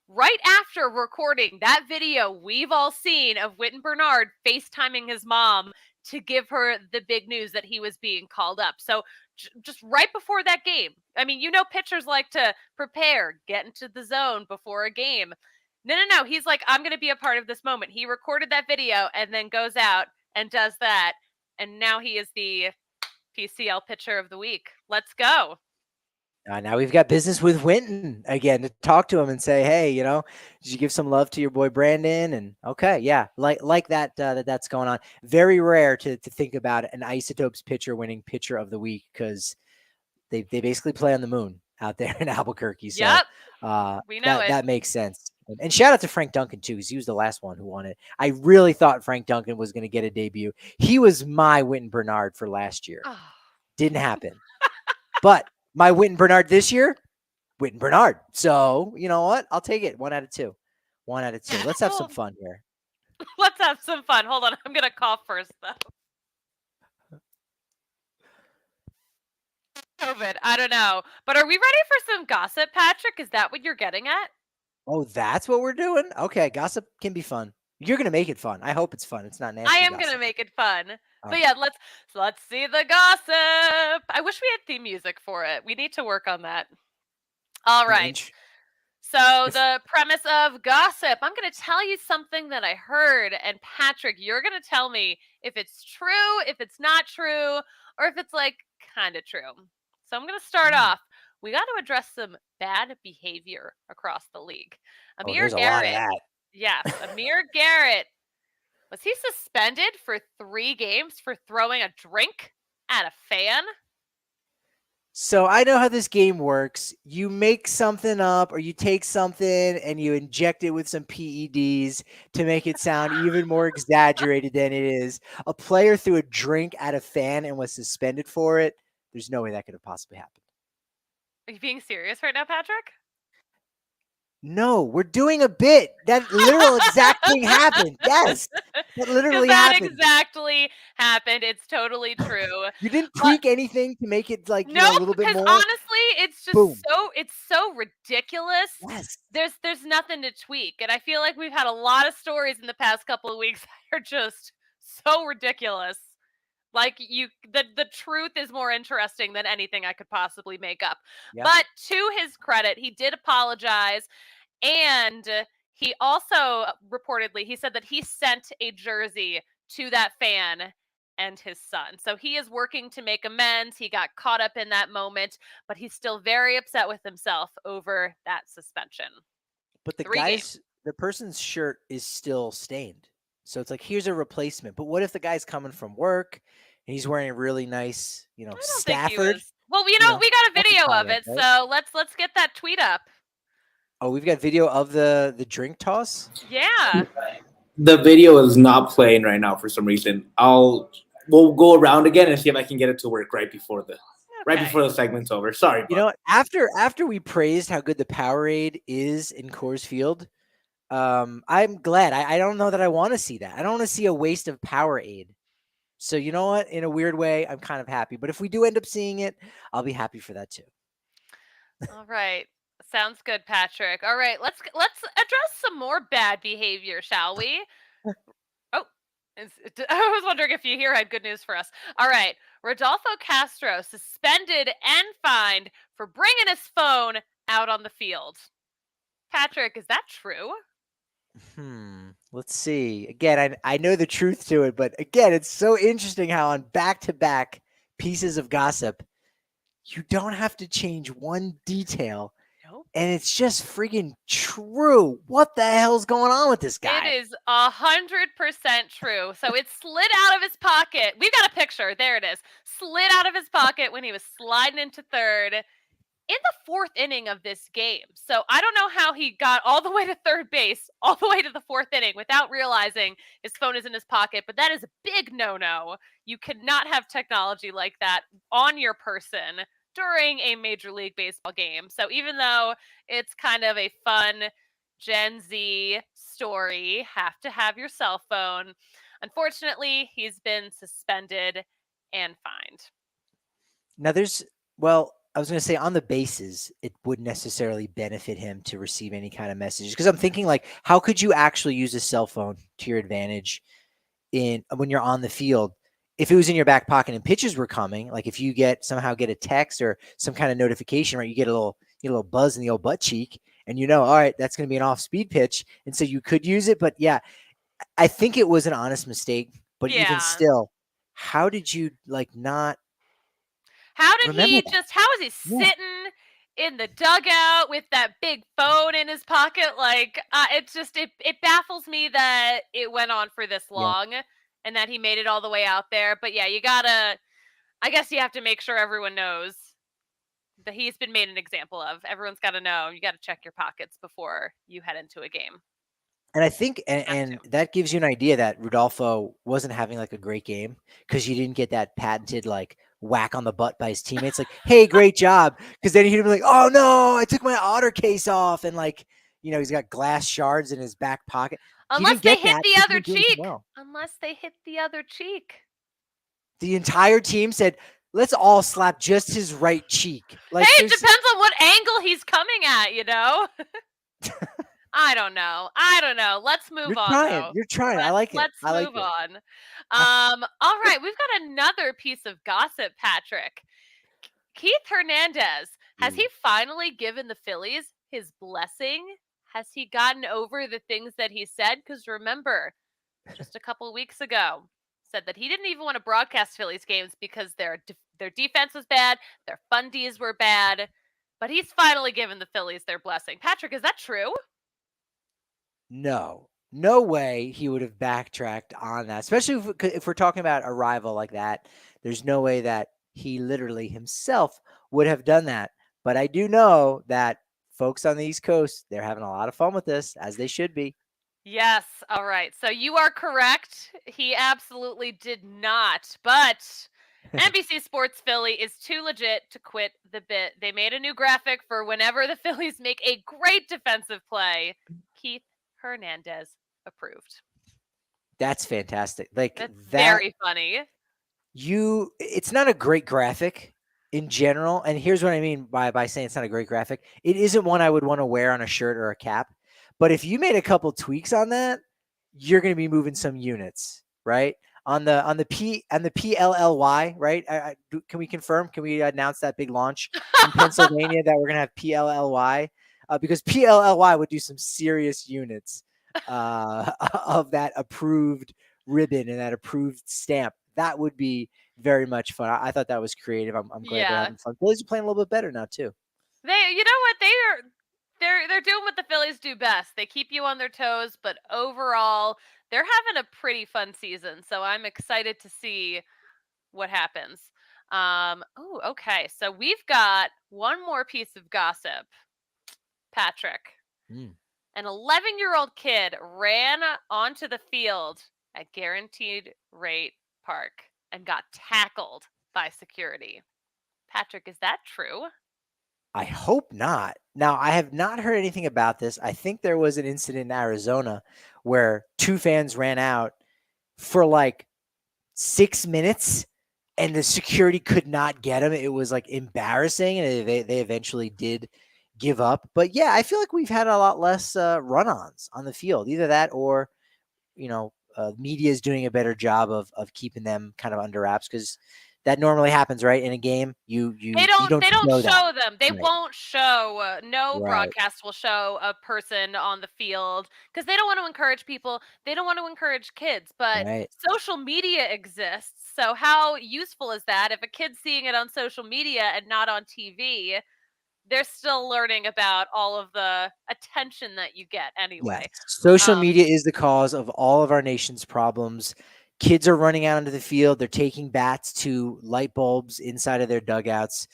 Speaker 2: right after recording that video we've all seen of Witten Bernard FaceTiming his mom to give her the big news that he was being called up. So just right before that game. I mean, pitchers like to prepare, get into the zone before a game. No. He's like, I'm going to be a part of this moment. He recorded that video and then goes out and does that. And now he is the PCL pitcher of the week. Let's go.
Speaker 1: Now we've got business with Winton again to talk to him and say, hey, did you give some love to your boy Brandon? And okay, yeah, like that that's going on. Very rare to think about an Isotopes pitcher winning pitcher of the week because they basically play on the moon out there in Albuquerque. So
Speaker 2: Yep, we know it.
Speaker 1: that makes sense. And shout out to Frank Duncan too, because he was the last one who won it. I really thought Frank Duncan was going to get a debut. He was my Witten Bernard for last year.
Speaker 2: Oh.
Speaker 1: Didn't happen. But my Witten Bernard this year, Witten Bernard. So you know what? I'll take it. 1 out of 2. 1 out of 2. Let's have some
Speaker 2: Well,
Speaker 1: fun here.
Speaker 2: let's have some fun. Hold on. I'm going to cough first, though. COVID. I don't know. But are we ready for some gossip, Patrick? Is that what you're getting at?
Speaker 1: Oh, that's what we're doing? Okay, gossip can be fun. You're gonna make it fun. I hope it's fun. It's not
Speaker 2: I
Speaker 1: nasty
Speaker 2: am going to
Speaker 1: gossip.
Speaker 2: make it fun.
Speaker 1: All
Speaker 2: But
Speaker 1: right.
Speaker 2: yeah, let's see the gossip. I wish we had theme music for it. We need to work on that. All
Speaker 1: An
Speaker 2: right.
Speaker 1: inch.
Speaker 2: So
Speaker 1: If
Speaker 2: the premise of gossip, I'm going to tell you something that I heard, and Patrick, you're going to tell me if it's true, if it's not true, or if it's like kind of true. So I'm going to start
Speaker 1: mm,
Speaker 2: off. we got to address some bad behavior across the league.
Speaker 1: Oh,
Speaker 2: Amir
Speaker 1: there's a lot of
Speaker 2: Garrett.
Speaker 1: that.
Speaker 2: Yes, Amir Garrett. Was he suspended for 3 games for throwing a drink at a fan?
Speaker 1: So I know how this game works. You make something up or you take something and you inject it with some PEDs to make it sound even more exaggerated than it is. A player threw a drink at a fan and was suspended for it. There's no way that could have possibly happened.
Speaker 2: Are you being serious right now, Patrick?
Speaker 1: No, we're doing a bit. That literal exact thing happened. Yes, that
Speaker 2: Because
Speaker 1: literally
Speaker 2: that
Speaker 1: happened.
Speaker 2: exactly happened. It's totally true.
Speaker 1: You didn't
Speaker 2: But
Speaker 1: tweak anything to make it like, a
Speaker 2: nope,
Speaker 1: little bit
Speaker 2: because
Speaker 1: more.
Speaker 2: honestly,
Speaker 1: Boom.
Speaker 2: it's so ridiculous.
Speaker 1: Yes.
Speaker 2: There's nothing to tweak. And I feel like we've had a lot of stories in the past couple of weeks that are just so ridiculous. Like the truth is more interesting than anything I could possibly make up.
Speaker 1: Yeah.
Speaker 2: But to his credit, he did apologize, and he also reportedly he said that he sent a jersey to that fan and his son. So he is working to make amends. He got caught up in that moment, but he's still very upset with himself over that suspension.
Speaker 1: But
Speaker 2: Three games.
Speaker 1: the person's shirt is still stained. So it's like, here's a replacement. But what if the guy's coming from work and he's wearing a really nice,
Speaker 2: I don't think he
Speaker 1: Stafford?
Speaker 2: was. Well, we
Speaker 1: You know,
Speaker 2: got a
Speaker 1: Stafford
Speaker 2: video of
Speaker 1: product,
Speaker 2: it,
Speaker 1: right?
Speaker 2: so let's get that tweet up.
Speaker 1: Oh, we've got video of the drink toss.
Speaker 2: Yeah.
Speaker 3: The video is not playing right now for some reason. We'll go around again and see if I can get it to work right before the segment's over. Sorry,
Speaker 1: You know, after we praised how good the Powerade is in Coors Field, I'm glad. I don't know that I want to see that. I don't want to see a waste of Powerade. So you know what? In a weird way, I'm kind of happy. But if we do end up seeing it, I'll be happy for that too.
Speaker 2: All right. Sounds good, Patrick. All right, let's address some more bad behavior, shall we? Oh, I was wondering if you here had good news for us. All right, Rodolfo Castro suspended and fined for bringing his phone out on the field. Patrick, is that true?
Speaker 1: Let's see. Again, I know the truth to it, but again, it's so interesting how on back-to-back pieces of gossip, you don't have to change one detail.
Speaker 2: Nope.
Speaker 1: And it's just freaking true. What the hell's going on with this guy?
Speaker 2: It is 100% true. So it slid out of his pocket. We've got a picture. There it is. Slid out of his pocket when he was sliding into third in the 4th inning of this game. So I don't know how he got all the way to third base, all the way to the 4th inning without realizing his phone is in his pocket. But that is a big no-no. You cannot have technology like that on your person during a Major League Baseball game. So even though it's kind of a fun Gen Z story, have to have your cell phone. Unfortunately, he's been suspended and fined.
Speaker 1: Now I was going to say on the bases, it wouldn't necessarily benefit him to receive any kind of messages because I'm thinking like, how could you actually use a cell phone to your advantage when you're on the field? If it was in your back pocket and pitches were coming, like if you somehow get a text or some kind of notification, right? You get a little buzz in the old butt cheek, and all right, that's going to be an off-speed pitch, and so you could use it. But yeah, I think it was an honest mistake. But even still, how did you not?
Speaker 2: How did he
Speaker 1: that?
Speaker 2: how was he sitting in the dugout with that big phone in his pocket? Like, it baffles me that it went on for this long and that he made it all the way out there. But yeah, I guess you have to make sure everyone knows that he's been made an example of. Everyone's got to know. You got to check your pockets before you head into a game.
Speaker 1: And I think, and that gives you an idea that Rodolfo wasn't having like a great game because you didn't get that patented like whack on the butt by his teammates. Like, hey, great job. Because then he'd be like, oh no, I took my otter case off. And like, he's got glass shards in his back pocket.
Speaker 2: Unless they hit the other cheek. Unless they hit the other cheek.
Speaker 1: The entire team said, let's all slap just his right cheek. Like,
Speaker 2: hey, it depends on what angle he's coming at, I don't know. Let's move on. Though.
Speaker 1: You're trying. I like it.
Speaker 2: Let's move on. All right. We've got another piece of gossip, Patrick. Keith Hernandez. Has he finally given the Phillies his blessing? Has he gotten over the things that he said? Because remember, just a couple of weeks ago, said that he didn't even want to broadcast Phillies games because their defense was bad, their fundies were bad. but he's finally given the Phillies their blessing. Patrick, is that true?
Speaker 1: No way he would have backtracked on that, especially if we're talking about a rival like that. There's no way that he literally himself would have done that. But I do know that folks on the East Coast, they're having a lot of fun with this, as they should be.
Speaker 2: Yes. All right. So you are correct. He absolutely did not. But NBC Sports Philly is too legit to quit the bit. They made a new graphic for whenever the Phillies make a great defensive play. Keith Hernandez approved.
Speaker 1: That's fantastic. Like
Speaker 2: That's
Speaker 1: that,
Speaker 2: very funny.
Speaker 1: it's not a great graphic in general. And here's what I mean by saying it's not a great graphic. It isn't one I would want to wear on a shirt or a cap. But if you made a couple tweaks on that, you're going to be moving some units, right? On the PLLY, right? Can we confirm? Can we announce that big launch in Pennsylvania that we're going to have PLLY? Because PLLY would do some serious units of that approved ribbon and that approved stamp. That would be very much fun. I thought that was creative. I'm glad they're having fun. Phillies are playing a little bit better now too.
Speaker 2: You know what? They're doing what the Phillies do best. They keep you on their toes, but overall, they're having a pretty fun season. So I'm excited to see what happens. Okay. So we've got one more piece of gossip. Patrick, an 11-year-old kid ran onto the field at Guaranteed Rate Park and got tackled by security. Patrick, is that true?
Speaker 1: I hope not. Now, I have not heard anything about this. I think there was an incident in Arizona where two fans ran out for like 6 minutes and the security could not get them. It was like embarrassing, and they eventually did give up. But yeah, I feel like we've had a lot less run-ons on the field. Either that or, media is doing a better job of keeping them kind of under wraps, because that normally happens, right? In a game, you don't
Speaker 2: show them. They
Speaker 1: Right.
Speaker 2: won't show. No
Speaker 1: Right.
Speaker 2: broadcast will show a person on the field because they don't want to encourage people. They don't want to encourage kids. But
Speaker 1: Right.
Speaker 2: social media exists. So how useful is that? If a kid's seeing it on social media and not on TV, they're still learning about all of the attention that you get anyway.
Speaker 1: Yes. Social media is the cause of all of our nation's problems. Kids are running out into the field. They're taking bats to light bulbs inside of their dugouts.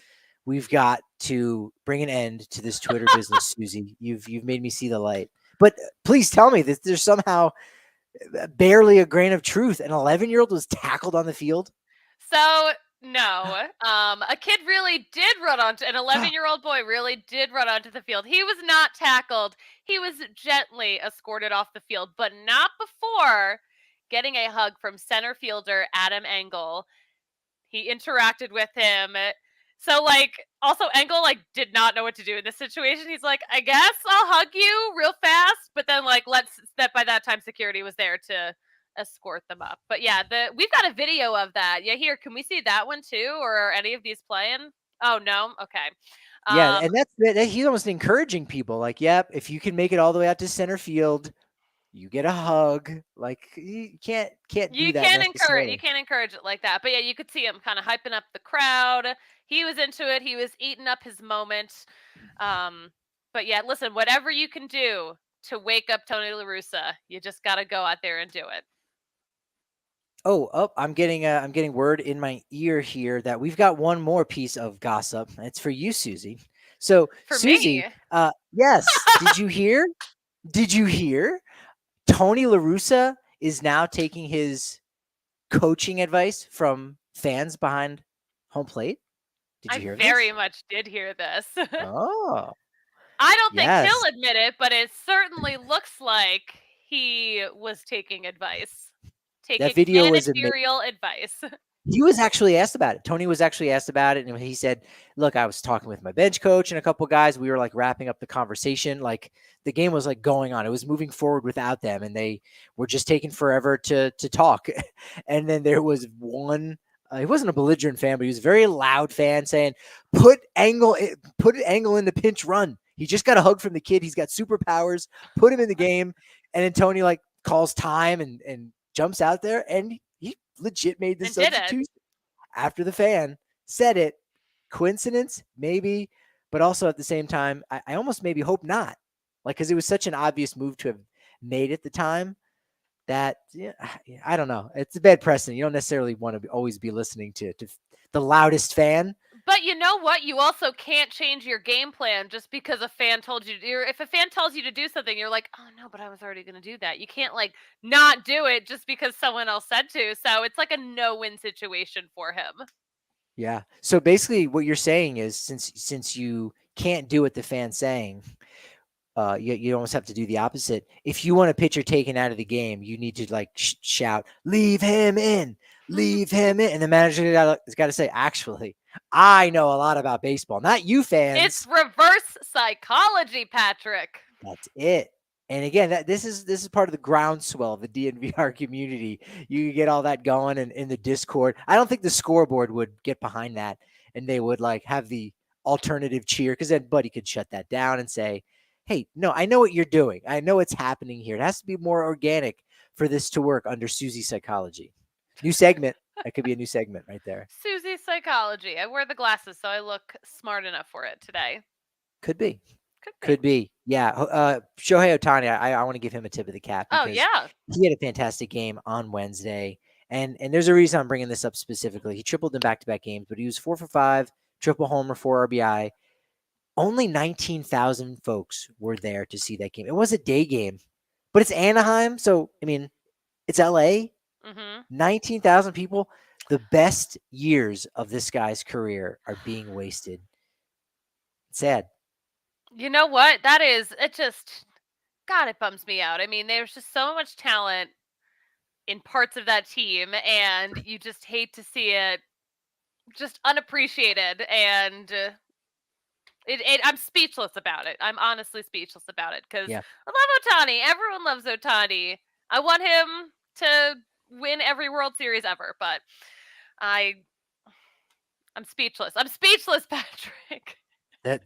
Speaker 1: We've got to bring an end to this Twitter business, Suzie. You've made me see the light. But please tell me that there's somehow barely a grain of truth. An 11-year-old was tackled on the field?
Speaker 2: So no, a kid really did run onto an 11-year-old boy really did run onto the field. He was not tackled. He was gently escorted off the field, but not before getting a hug from center fielder Adam Engel. He interacted with him. So also Engel did not know what to do in this situation. He's like, I guess I'll hug you real fast, but then by that time security was there to escort them up. But yeah, we've got a video of that. Yeah, here, can we see that one too? Or are any of these playing? Oh no, okay.
Speaker 1: Yeah, and that's he's almost encouraging people. Like, yep, if you can make it all the way out to center field, you get a hug. Like, you can't do that.
Speaker 2: You can't encourage it like that. But yeah, you could see him kind of hyping up the crowd. He was into it. He was eating up his moment. But yeah, listen, whatever you can do to wake up Tony Larussa, you just got to go out there and do it.
Speaker 1: I'm getting word in my ear here that we've got one more piece of gossip. It's for you, Suzie. So,
Speaker 2: for
Speaker 1: Suzie,
Speaker 2: me?
Speaker 1: Yes. Did you hear? Did you hear? Tony Larussa is now taking his coaching advice from fans behind home plate. Did you hear this?
Speaker 2: I very much did hear this.
Speaker 1: Oh.
Speaker 2: I don't think he'll admit it, but it certainly looks like he was taking advice. Taking managerial advice.
Speaker 1: He was actually asked about it. Tony was actually asked about it, and he said, look, I was talking with my bench coach and a couple guys. We were wrapping up the conversation. The game was going on. It was moving forward without them, and they were just taking forever to talk. And then there was one, he wasn't a belligerent fan, but he was a very loud fan saying, put Engel in the pinch run. He just got a hug from the kid. He's got superpowers. Put him in the game. And then Tony calls time and jumps out there, and he legit made the substitution after the fan said it. Coincidence? Maybe. but also at the same time, I almost maybe hope not. Like, because it was such an obvious move to have made at the time that I don't know. It's a bad precedent. You don't necessarily want to always be listening to the loudest fan.
Speaker 2: But you know what? You also can't change your game plan just because a fan told you to do. If a fan tells you to do something, you're like, oh no, but I was already going to do that. You can't like not do it just because someone else said to. So it's like a no-win situation for him.
Speaker 1: Yeah. So basically, what you're saying is, since you can't do what the fan's saying, you almost have to do the opposite. If you want a pitcher taken out of the game, you need to like shout, "Leave him in, leave him in," and the manager has got to say, "Actually, I know a lot about baseball, not you fans."
Speaker 2: It's reverse psychology, Patrick.
Speaker 1: That's it. And again, this is part of the groundswell of the DNVR community. You get all that going in the Discord. I don't think the scoreboard would get behind that, and they would like have the alternative cheer, because then Buddy could shut that down and say, "Hey, no, I know what you're doing. I know what's happening here. It has to be more organic for this to work under Suzie psychology." New segment. That could be a new segment right there.
Speaker 2: Suzie psychology. I wear the glasses, so I look smart enough for it today.
Speaker 1: Could be.
Speaker 2: Could be.
Speaker 1: Could be. Yeah. Shohei Ohtani, I want to give him a tip of the cap.
Speaker 2: Oh,
Speaker 1: Because
Speaker 2: yeah.
Speaker 1: he had a fantastic game on Wednesday. And there's a reason I'm bringing this up specifically. He tripled in back-to-back games, but he was 4 for 5, triple homer, 4 RBI. Only 19,000 folks were there to see that game. It was a day game, but it's Anaheim. So, I mean, it's LA.
Speaker 2: Mm-hmm.
Speaker 1: 19,000 people. The best years of this guy's career are being wasted. It's sad.
Speaker 2: You know what? That is, it just, God, it bums me out. I mean, there's just so much talent in parts of that team, and you just hate to see it just unappreciated. And I'm speechless about it. I'm honestly speechless about it because
Speaker 1: Yeah.
Speaker 2: I love Ohtani. Everyone loves Ohtani. I want him to win every World Series ever, but I'm speechless. I'm speechless, Patrick.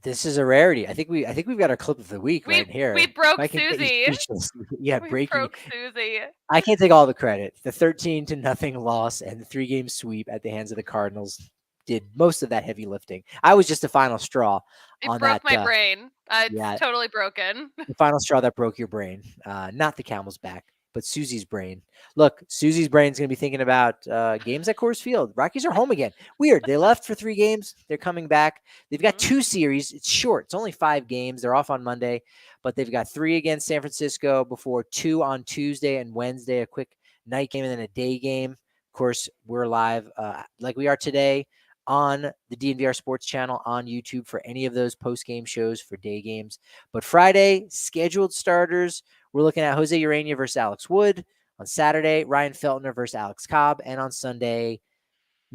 Speaker 1: This is a rarity. I think we've got our clip of the week right here.
Speaker 2: We broke
Speaker 1: If I can get you
Speaker 2: Suzie.
Speaker 1: speechless. Yeah,
Speaker 2: We
Speaker 1: breaking.
Speaker 2: broke Suzie.
Speaker 1: I can't take all the credit. The 13-0 loss and the 3-game sweep at the hands of the Cardinals did most of that heavy lifting. I was just the final straw
Speaker 2: It
Speaker 1: on
Speaker 2: broke
Speaker 1: that.
Speaker 2: my brain. It's
Speaker 1: yeah.
Speaker 2: totally broken.
Speaker 1: The final straw that broke your brain. Not the camel's back, but Suzie's brain. Look, Suzie's brain's going to be thinking about games at Coors Field. Rockies are home again. Weird. They left for 3 games. They're coming back. They've got 2 series. It's short. It's only 5 games. They're off on Monday, but they've got 3 against San Francisco before 2 on Tuesday and Wednesday, a quick night game and then a day game. Of course, we're live like we are today on the DNVR Sports channel on YouTube for any of those post-game shows for day games. But Friday, scheduled starters, we're looking at Jose Urena versus Alex Wood. On Saturday, Ryan Feltner versus Alex Cobb. And on Sunday,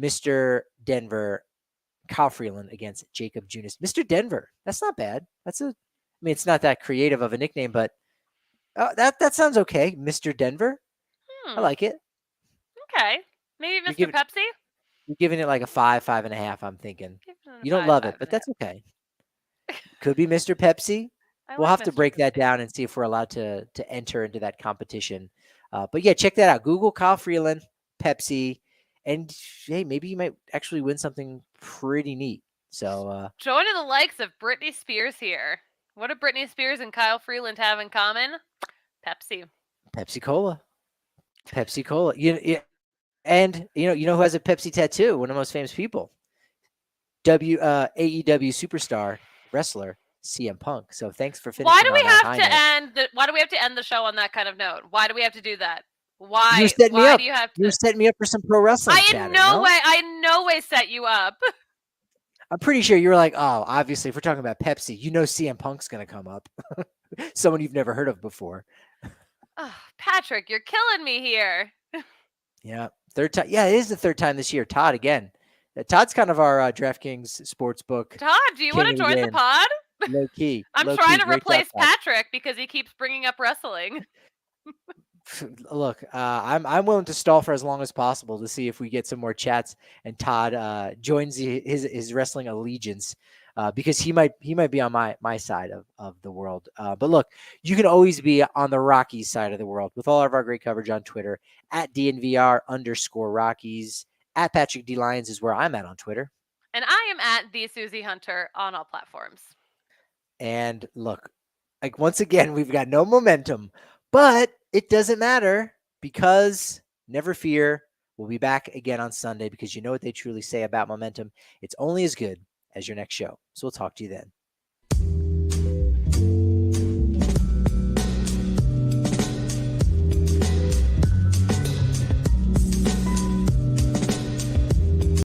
Speaker 1: Mr. Denver, Kyle Freeland against Jacob Junis. Mr. Denver, that's not bad. It's not that creative of a nickname, but that sounds okay. Mr. Denver, I like it.
Speaker 2: Okay. Maybe Mr. Pepsi?
Speaker 1: You're giving it like a 5, 5.5, I'm thinking. You don't love it, but that's okay. Could be Mr. Pepsi. We'll have to break that down and see if we're allowed to enter into that competition. But yeah, check that out. Google Kyle Freeland, Pepsi, and hey, maybe you might actually win something pretty neat. So
Speaker 2: joining the likes of Britney Spears here. What do Britney Spears and Kyle Freeland have in common? Pepsi.
Speaker 1: Pepsi Cola. Pepsi Cola. And you know who has a Pepsi tattoo? One of the most famous people. AEW superstar wrestler CM Punk. So thanks for finishing.
Speaker 2: Why do we have to end the show on that kind of note? Why do we have to do that? Why?
Speaker 1: You set me
Speaker 2: why
Speaker 1: up.
Speaker 2: do you have to?
Speaker 1: You set me up for some pro wrestling.
Speaker 2: I in no way set you up.
Speaker 1: I'm pretty sure you were like, oh, obviously, if we're talking about Pepsi, CM Punk's going to come up. Someone you've never heard of before.
Speaker 2: Oh, Patrick, you're killing me here.
Speaker 1: Yeah. 3rd time. Yeah, it is the 3rd time this year. Todd again. Todd's kind of our DraftKings sportsbook.
Speaker 2: Todd, do you want to join the pod?
Speaker 1: Low key.
Speaker 2: I'm trying to replace Patrick because he keeps bringing up wrestling.
Speaker 1: Look, I'm willing to stall for as long as possible to see if we get some more chats and Todd joins his wrestling allegiance because he might be on my side of the world. But look, you can always be on the Rockies side of the world with all of our great coverage on Twitter at DNVR_Rockies. At Patrick D. Lyons is where I'm at on Twitter.
Speaker 2: And I am at the Suzie Hunter on all platforms.
Speaker 1: And look, like once again, we've got no momentum, but it doesn't matter because never fear. We'll be back again on Sunday because you know what they truly say about momentum. It's only as good as your next show. So we'll talk to you then.